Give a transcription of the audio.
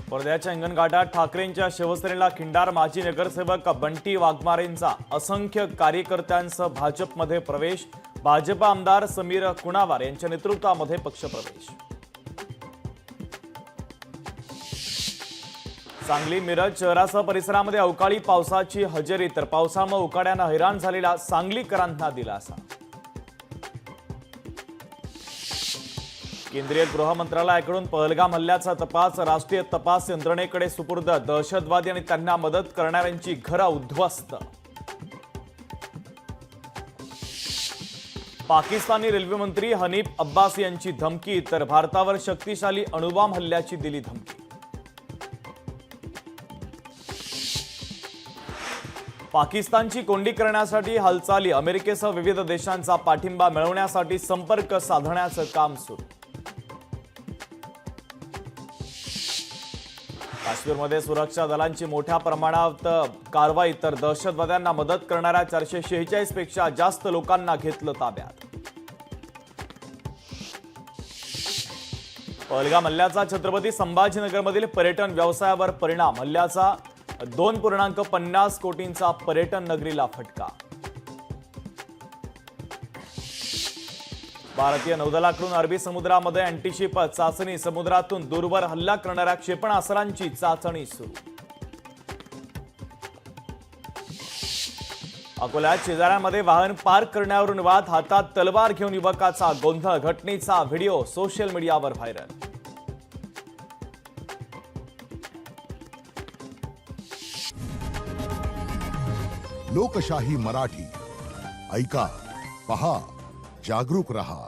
वर्ध्याच्या हिंगणघाटात ठाकरेंच्या शिवसेनेला खिंडार. माजी नगरसेवक बंटी वाघमारेंचा असंख्य कार्यकर्त्यांसह भाजपमध्ये प्रवेश. भाजप आमदार समीर कुणावार यांच्या नेतृत्वामध्ये पक्षप्रवेश. सांगली मिरज शहरासह परिसरामध्ये अवकाळी पावसाची हजेरी. तर पावसामुळे उकाड्यानं हैराण झालेल्या सांगलीकरांना दिलासा. केंद्रीय गृह मंत्रालयाकडून पहलगाम हल्ल्याचा तपास राष्ट्रीय तपास यंत्रणेकडे सुपूर्द. दहशतवादी आणि त्यांना मदत करणाऱ्यांची घरं उद्ध्वस्त. पाकिस्तानी रेल्वे मंत्री हनीफ अब्बास यांची धमकी. तर भारतावर शक्तिशाली अणुबॉम्ब हल्ल्याची दिली धमकी. पाकिस्तानची कोंडी करण्यासाठी हालचाली. अमेरिकेसह विविध देशांचा पाठिंबा मिळवण्यासाठी संपर्क साधण्याचं काम सुरू. काश्मीरमध्ये सुरक्षा दलांची मोठ्या प्रमाणात कारवाई. तर दहशतवाद्यांना मदत करणाऱ्या 446 पेक्षा जास्त लोकांना घेतलं ताब्यात. पहलगाम हल्ल्याचा छत्रपती संभाजीनगरमधील पर्यटन व्यवसायावर परिणाम. हल्ल्याचा 2.50 कोटींचा पर्यटन नगरीला फटका. भारतीय नौदलाकडून अरबी समुद्रामध्ये अँटीशिप चाचणी. समुद्रातून दूरवर हल्ला करणाऱ्या क्षेपणास्त्रांची चाचणी सुरू. अकोल्यात शेजाऱ्यांमध्ये वाहन पार्क करण्यावरून वाद. हातात तलवार घेऊन युवकाचा गोंधळ. घटनेचा व्हिडिओ सोशल मीडियावर व्हायरल. लोकशाही मराठी ऐका, पहा, जागरूक रहा.